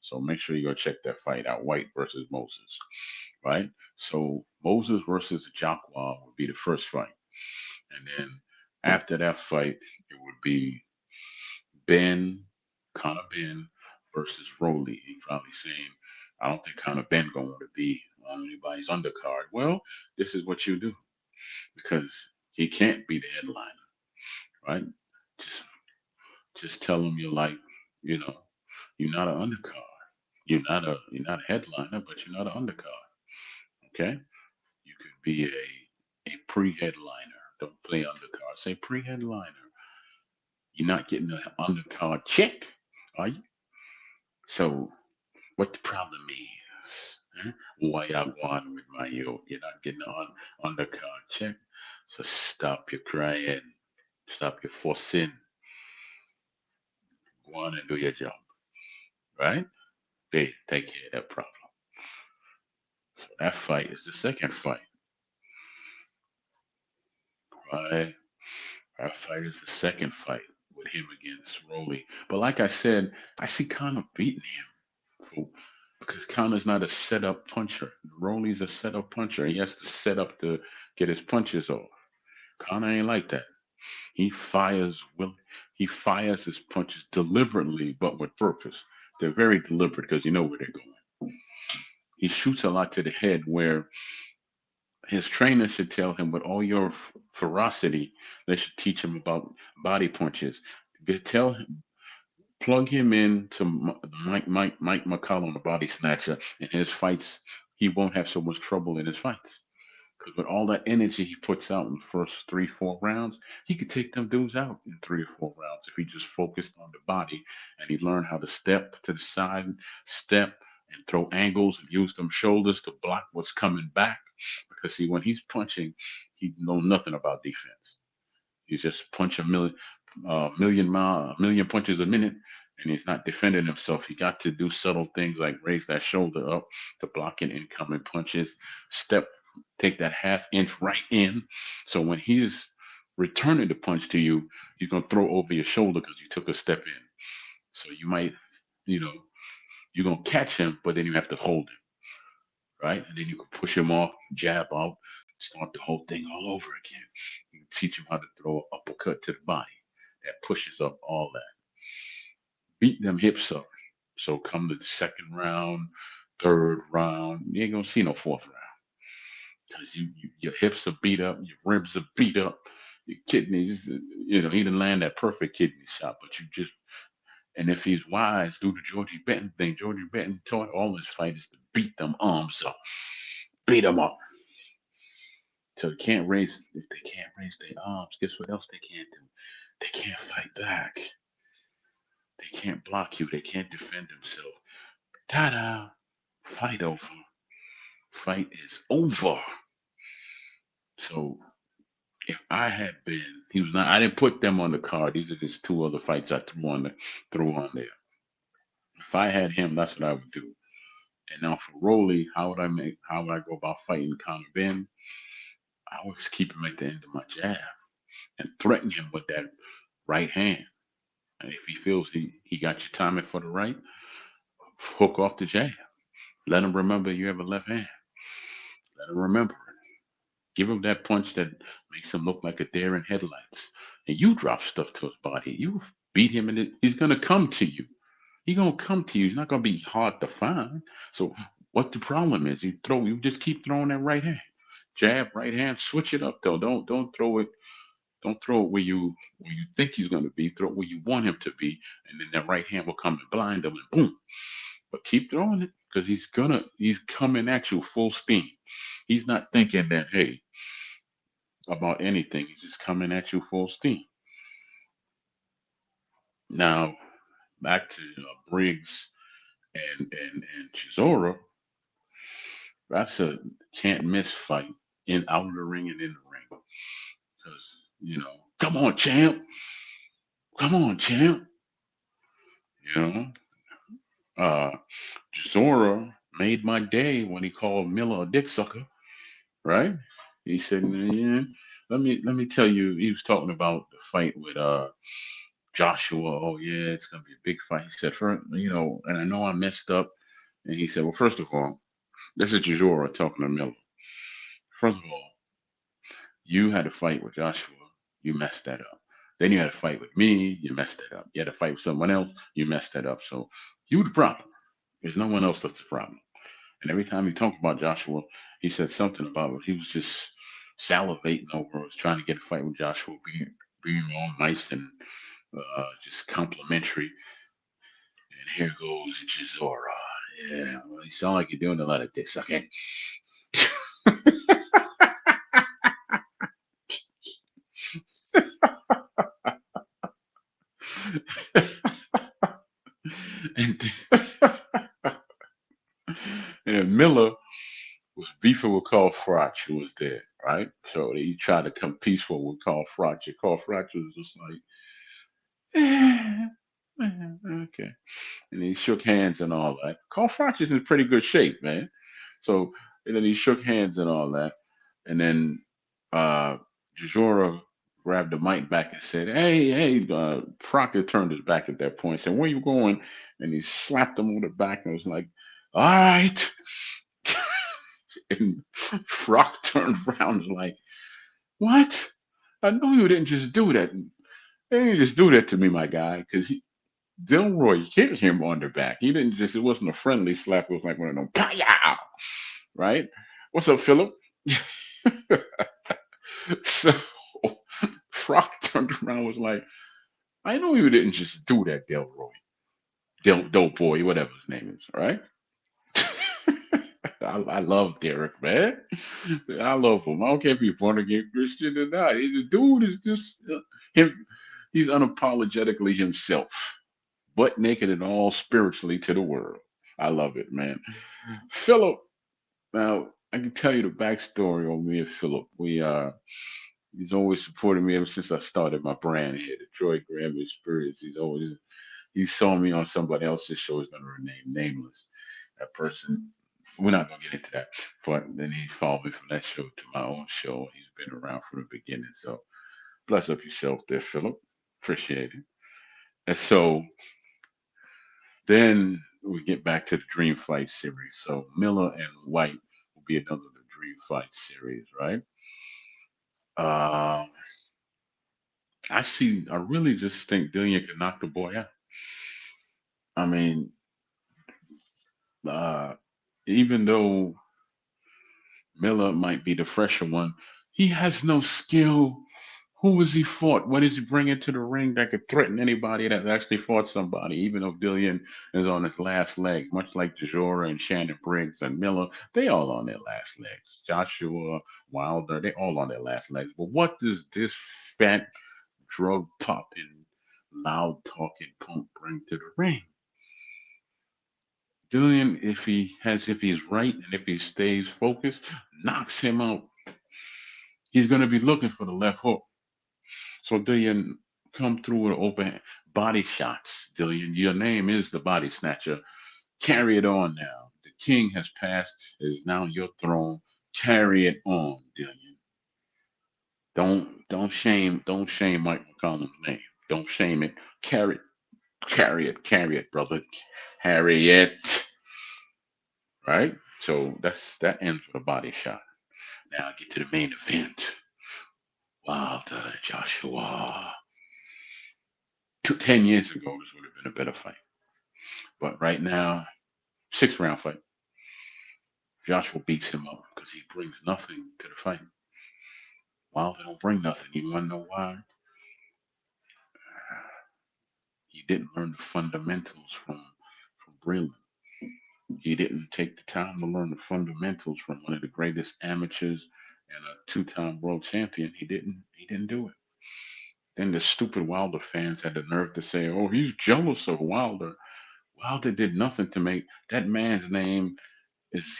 So make sure you go check that fight out. Whyte versus Moses, right? So Moses versus Jaguar would be the first fight. And then after that fight, it would be Ben, Connor Ben versus Rolly. He probably saying, I don't think Connor Ben going to be on anybody's undercard. Well, this is what you do because he can't be the headliner, right? Just just tell him you're like, you know, you're not an undercard. You're not a headliner, but you're not an undercard. Okay? You could be a pre-headliner. Don't play undercard. Say pre-headliner. You're not getting an undercard check, are you? So what the problem is? Huh? Why y'all going with my yo? You're not getting an undercard check. So stop your crying. Stop your fussing. Go on and do your job. Right? They take care of that problem. So that fight is the second fight. Right? That fight is the second fight with him against Rolly. But like I said, I see Conor beating him for, because Conor's not a setup puncher. Rolly's a setup puncher. He has to set up to get his punches off. Conor ain't like that. He fires will he fires his punches deliberately but with purpose. They're very deliberate because you know where they're going. He shoots a lot to the head where his trainer should tell him with all your ferocity, they should teach him about body punches. Tell him, plug him in to Mike McCollum, the body snatcher, in his fights. He won't have so much trouble in his fights. Because with all that energy he puts out in the first 3, 4 rounds, he could take them dudes out in 3 or 4 rounds if he just focused on the body and he learned how to step to the side, step and throw angles and use them shoulders to block what's coming back. Because see, when he's punching, he know nothing about defense. He's just punch a million punches a minute, and he's not defending himself. He got to do subtle things like raise that shoulder up to block in incoming punches, step, take that half inch right in. So when he's returning the punch to you, he's gonna throw over your shoulder because you took a step in. So you might, you know, you're gonna catch him, but then you have to hold him, right? And then you can push him off, jab out, start the whole thing all over again. You can teach him how to throw an uppercut to the body that pushes up all that. Beat them hips up. So come to the second round, third round, you ain't gonna see no fourth round because your hips are beat up, your ribs are beat up, your kidneys. He didn't land that perfect kidney shot, but you just. And if he's wise, do the Georgie Benton thing. Georgie Benton taught all his fighters to beat them arms up, beat them up. So they can't raise. If they can't raise their arms, guess what else they can't do? They can't fight back. They can't block you. They can't defend themselves. Ta-da! Fight over. Fight is over. So if I had been, he was not. I didn't put them on the card. These are just two other fights I threw on there. If I had him, that's what I would do. And now for Rolly, how would I go about fighting Conor Ben? I would just keep him at the end of my jab and threaten him with that right hand. And if he feels he got you timing for the right, hook off the jab. Let him remember you have a left hand. Let him remember it. Give him that punch that makes him look like a deer in headlights. And you drop stuff to his body. You beat him and he's gonna come to you. He's gonna come to you. He's not gonna be hard to find. So what the problem is? You just keep throwing that right hand. Jab, right hand, switch it up though. Don't throw it where you think he's gonna be. Throw it where you want him to be, and then that right hand will come and blind him and boom. But keep throwing it because he's coming at you full steam. He's not thinking that, hey, about anything. He's just coming at you full steam. Now back to Briggs and Chisora. That's a can't miss fight in out of the ring and in the ring. Because come on, champ, come on, champ. You know, uh, Chisora made my day when he called Miller a dick sucker. Right? He said, "Yeah, let me tell you." He was talking about the fight with Joshua. Oh yeah, it's gonna be a big fight. He said, "First, and I know I messed up." And he said, "Well, first of all, this is Chisora talking to Miller. First of all, you had a fight with Joshua, you messed that up. Then you had a fight with me, you messed that up. You had a fight with someone else, you messed that up. So you the problem. There's no one else that's the problem." And every time he talked about Joshua, he said something about it. He was just salivating over us, trying to get a fight with Joshua, being all nice and just complimentary. And here goes Chisora. Yeah, well, you sound like you're doing a lot of dick sucking. Miller was beefing with Carl Froch, who was there, right? So he tried to come peaceful with Carl Froch, and Carl Froch was just like, okay. And he shook hands and all that. Carl Froch is in pretty good shape, man. So, and then he shook hands and all that. And then uh Chisora grabbed the mic back and said, hey, Froch had turned his back at that point, said, where you going? And he slapped him on the back and was like, all right. And Froch turned around and was like, what? I know you didn't just do that. They didn't just do that to me, my guy, because Delroy hit him on the back. He didn't just, it wasn't a friendly slap. It was like one of them, pow, right? What's up, Philip? So Frock turned around and was like, I know you didn't just do that, Delroy. Del Boy, whatever his name is, right? I love Derek, man. I love him. I don't care if he's born again Christian or not. The dude is just him. He's unapologetically himself, butt naked and all spiritually to the world. I love it, man. Philip, now I can tell you the backstory on me and Philip. He's always supported me ever since I started my brand here, the Troy Graham Experience. He saw me on somebody else's show. He's gonna remain nameless. That person, we're not gonna get into that. But then he followed me from that show to my own show. He's been around from the beginning. So bless up yourself there, Philip. Appreciate it. And so then we get back to the Dream Fight series. So Miller and Whyte will be another Dream Fight series, right? Uh, I really just think Dillian can knock the boy out. I mean, uh, even though Miller might be the fresher one, he has no skill. Who has he fought? What is he bringing to the ring that could threaten anybody that actually fought somebody? Even though Dillian is on his last leg, much like Chisora and Shannon Briggs and Miller, they all on their last legs. Joshua, Wilder, they all on their last legs. But what does this fat, drug popping, loud talking punk bring to the ring? Dillian, if he's right and if he stays focused, knocks him out. He's gonna be looking for the left hook. So Dillian, come through with open body shots. Dillian, your name is the body snatcher. Carry it on now. The king has passed. It is now your throne. Carry it on, Dillian. Don't shame Mike McCollum's name. Don't shame it. Carry it, brother. Carry it. Right? So that ends with a body shot. Now get to the main event. Wilder, Joshua. 10 years ago, this would have been a better fight. But right now, 6 round fight. Joshua beats him up because he brings nothing to the fight. Wilder don't bring nothing. You want to know why? He didn't learn the fundamentals from Breland. He didn't take the time to learn the fundamentals from one of the greatest amateurs and a two-time world champion. He didn't do it. Then the stupid Wilder fans had the nerve to say, "Oh, he's jealous of Wilder." Wilder did nothing to make that man's name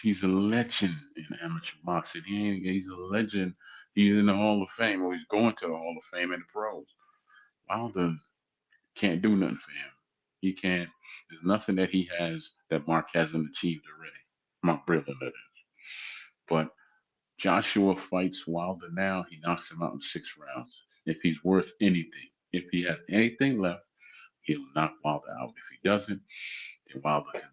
he's a legend in amateur boxing. He's a legend. He's in the Hall of Fame, or he's going to the Hall of Fame in the pros. Wilder can't do nothing for him. He can't. There's nothing that he has that Mark hasn't achieved already. Mark Breland, that is. But Joshua fights Wilder now. He knocks him out in 6 rounds. If he's worth anything, if he has anything left, he'll knock Wilder out. If he doesn't, then Wilder could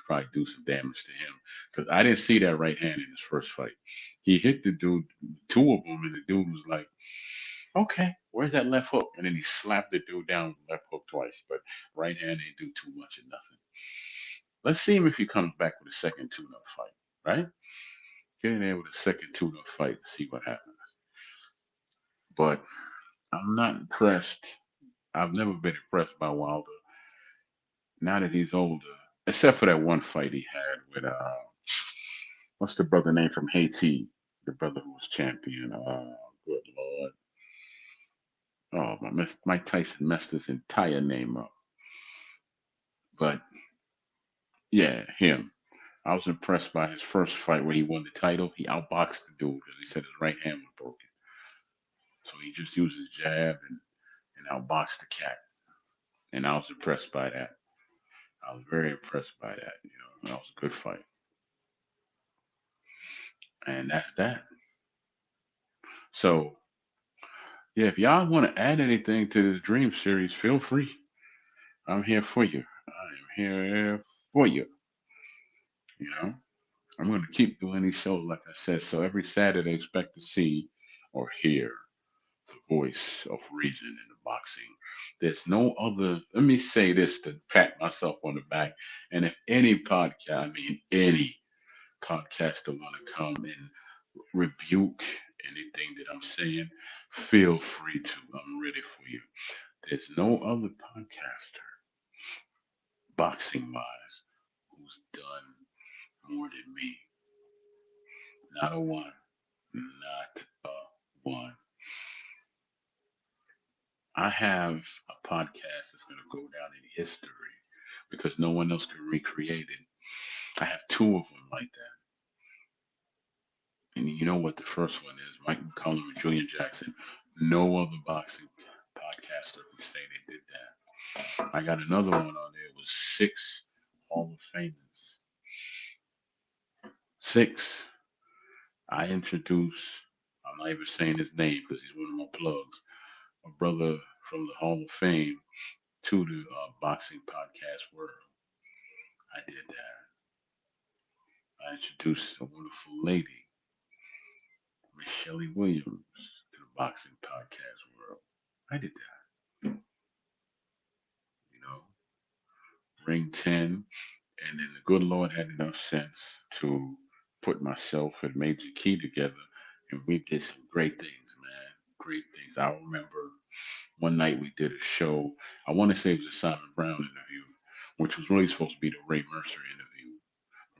probably do some damage to him. Because I didn't see that right hand in his first fight. He hit the dude, two of them, and the dude was like, okay, where's that left hook? And then he slapped the dude down with the left hook twice. But right hand ain't do too much of nothing. Let's see him if he comes back with a second tune-up fight, right? Get in there with a second tune-up fight, see what happens. But I'm not impressed. I've never been impressed by Wilder now that he's older, except for that one fight he had with what's the brother name from Haiti? The brother who was champion. Good lord. Oh, Mike Tyson messed his entire name up. But yeah, him. I was impressed by his first fight where he won the title. He outboxed the dude because he said his right hand was broken. So he just used his jab and outboxed the cat. And I was impressed by that. I was very impressed by that. That was a good fight. And that's that. So, yeah, if y'all want to add anything to this Dream series, feel free. I'm here for you. I am here for you. You know, I'm going to keep doing these shows, like I said. So every Saturday, expect to see or hear the voice of reason in the boxing. There's no other. Let me say this to pat myself on the back. And if any podcast, I mean any podcaster, want to come and rebuke anything that I'm saying, feel free to. I'm ready for you. There's no other podcaster, boxing wise, who's done more than me. Not a one. Not a one. I have a podcast that's going to go down in history because no one else can recreate it. I have two of them like that. And you know what the first one is? Mike McCollum and Julian Jackson. No other boxing podcaster can say they did that. I got another one on there. It was six Hall of Famers. Six. I introduced, I'm not even saying his name because he's one of my plugs, a brother from the Hall of Fame to the boxing podcast world. I did that. I introduced a wonderful lady, Miss Shelley Williams, to the boxing podcast world. I did that. You know, ring 10. And then the good Lord had enough sense to put myself and Major Key together. And we did some great things, man. Great things. I remember one night we did a show. I want to say it was a Simon Brown interview, which was really supposed to be the Ray Mercer interview.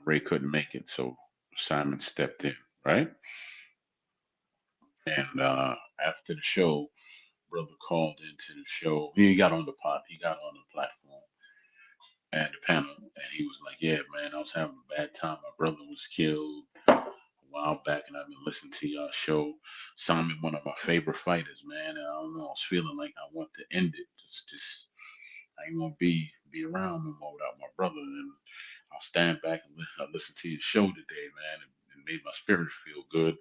Ray couldn't make it, so Simon stepped in, right? And after the show, brother called into the show. He got on the pot. He got on the platform and the panel, and he was like, "Yeah, man, I was having a bad time. My brother was killed a while back, and I've been listening to y'all show. Simon, one of my favorite fighters, man. And I don't know. I was feeling like I want to end it. Just I ain't gonna be around no more without my brother. And I'll stand back and listen to your show today, man. And made my spirit feel good.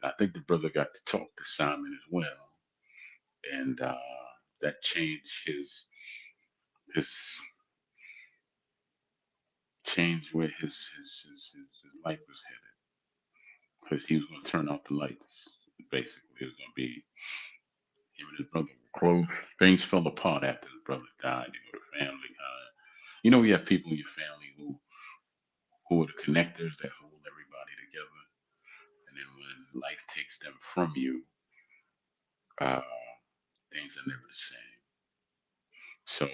And I think the brother got to talk to Simon as well, and that changed his changed where his life was headed because he was going to turn off the lights. Basically, it was going to be him and his brother were close. Things fell apart after his brother died. The family kind of, you have people in your family who are the connectors that hold everybody together, and then when life takes them from you, uh, things are never the same. So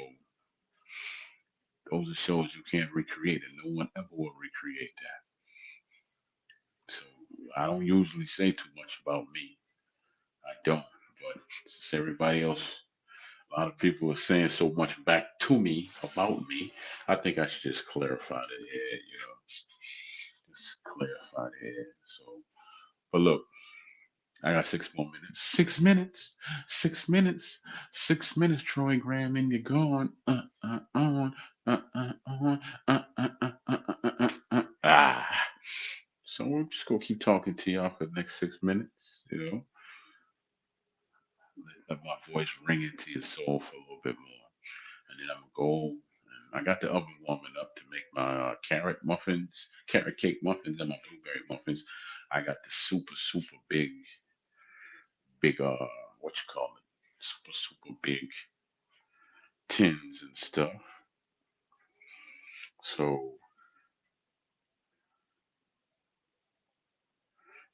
those are shows you can't recreate, and no one ever will recreate that. So I don't usually say too much about me. I don't. But since everybody else, a lot of people are saying so much back to me about me, I think I should just clarify the head. Just clarify the head. So, but look, I got 6 more minutes. 6 minutes. 6 minutes. 6 minutes. Troy Graham, and you're gone. On. On. Ah. So we're just gonna keep talking to y'all for the next 6 minutes. Let my voice ring into your soul for a little bit more, and then I'm gonna go. And I got the oven warming up to make my carrot muffins, carrot cake muffins, and my blueberry muffins. I got the super big what you call it, super big tins and stuff. So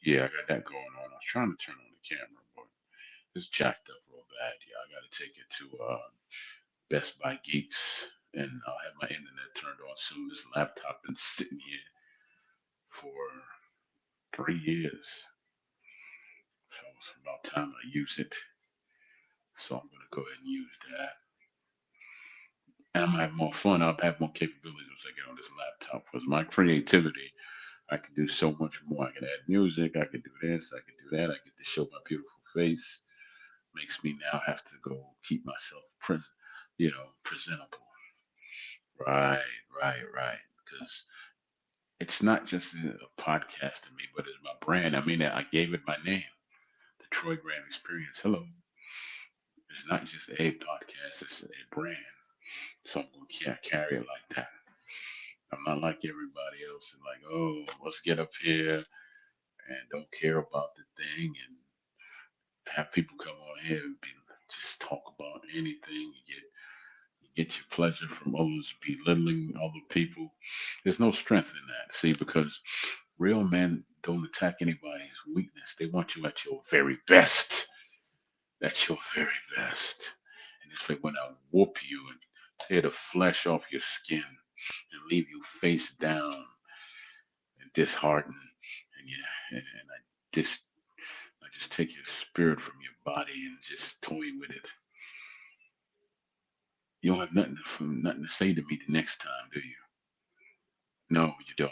yeah, I got that going on. I was trying to turn on the camera, but it's jacked up real bad. Yeah, I got to take it to Best Buy Geeks, and I'll have my internet turned on soon. This laptop been sitting here for 3 years, so it's about time I use it. So I'm gonna go ahead and use that. and I'm gonna have more fun. I'll have more capabilities once I get on this laptop. Because my creativity, I can do so much more. I can add music. I can do this. I can do that. I get to show my beautiful face. Makes me now have to go keep myself presentable. Right, right. Because it's not just a podcast to me, but it's my brand. I mean, I gave it my name, the Troy Graham Experience. Hello. It's not just a podcast, it's a brand. So I'm going to carry it like that. I'm not like everybody else and like, oh, let's get up here and don't care about the thing and have people come on here and just talk about anything. You get your pleasure from others belittling other people. There's no strength in that. See, because real men don't attack anybody's weakness. They want you at your very best. That's your very best. And it's like when I whoop you and tear the flesh off your skin and leave you face down and disheartened, and just I just take your spirit from your body and just toy with it. You don't have nothing to say to me the next time, do you? No, you don't,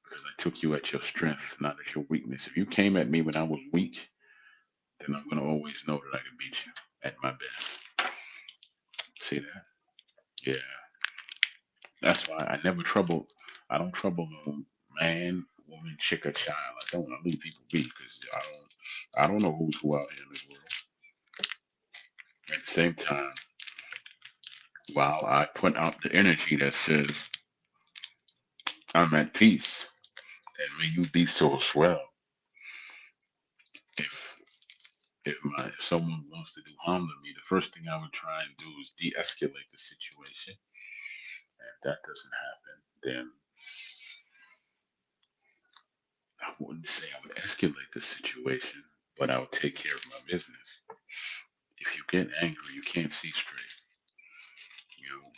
because I took you at your strength, not at your weakness. If you came at me when I was weak, then I'm gonna always know that I can beat you at my best. See that? Yeah. That's why I never trouble. I don't trouble no man, woman, chick, or child. I don't. I leave people be because I don't. I don't know who's who out here in this world. At the same time, while I put out the energy that says I'm at peace and may you be so as well. If if someone wants to do harm to me, the first thing I would try and do is de-escalate the situation. And if that doesn't happen, then I wouldn't say I would escalate the situation, but I would take care of my business. If you get angry, you can't see straight.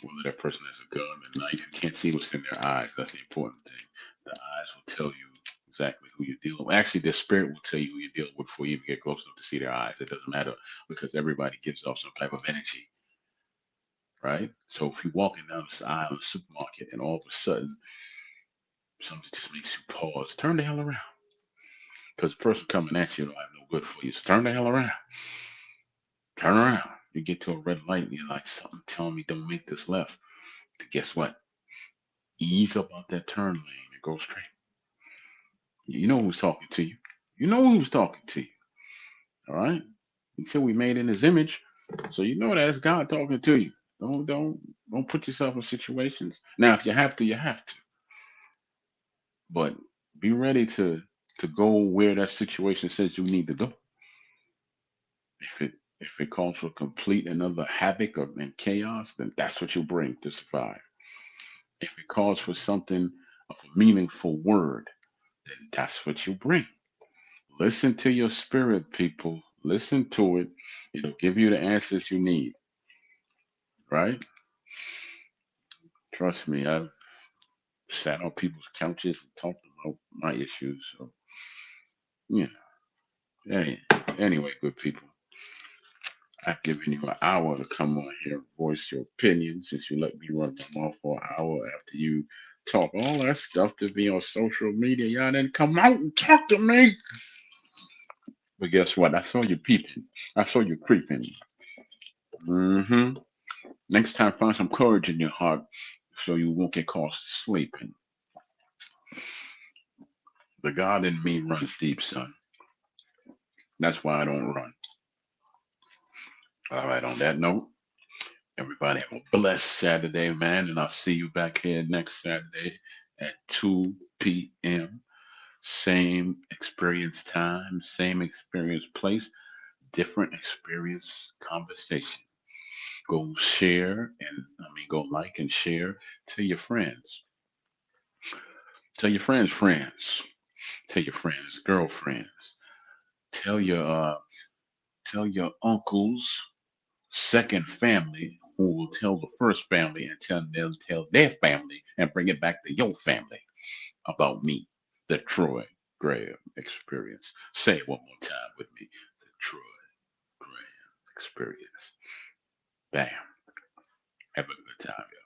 Whether that person has a gun, a knife, you can't see what's in their eyes. That's the important thing. The eyes will tell you exactly who you're dealing with. Actually, their spirit will tell you who you're dealing with before you even get close enough to see their eyes. It doesn't matter because everybody gives off some type of energy, right? So if you're walking down this aisle in the supermarket and all of a sudden something just makes you pause, turn the hell around. Because the person coming at you don't have no good for you. So turn the hell around. Turn around. You get to a red light and you're like, something telling me don't make this left. Guess what? Ease up out that turn lane and go straight. You know who's talking to you. You know who's talking to you. All right. He said we made in his image, so you know that's God talking to you. Don't put yourself in situations. Now, if you have to, you have to. But be ready to go where that situation says you need to go. If it calls for complete another havoc and chaos, then that's what you bring to survive. If it calls for something of a meaningful word, then that's what you bring. Listen to your spirit, people. Listen to it. It'll give you the answers you need, right? Trust me, I've sat on people's couches and talked about my issues. So, yeah. Hey, anyway, good people, I've given you an hour to come on here and voice your opinion since you let me run my mouth for an hour after you talk all that stuff to be on social media. Y'all didn't come out and talk to me. But guess what? I saw you peeping. I saw you creeping. Mm-hmm. Next time, find some courage in your heart so you won't get caught sleeping. The God in me runs deep, son. That's why I don't run. All right, on that note, everybody have a blessed Saturday, man, and I'll see you back here next Saturday at 2 p.m. Same experience time, same experience place, different experience conversation. Go share and go like and share. Tell your friends. Tell your friends. Tell your friends, girlfriends. Tell your uncles, second family, who will tell the first family and they'll tell their family and bring it back to your family about me, the Troy Graham experience. Say it one more time with me. The Troy Graham experience. Bam. Have a good time.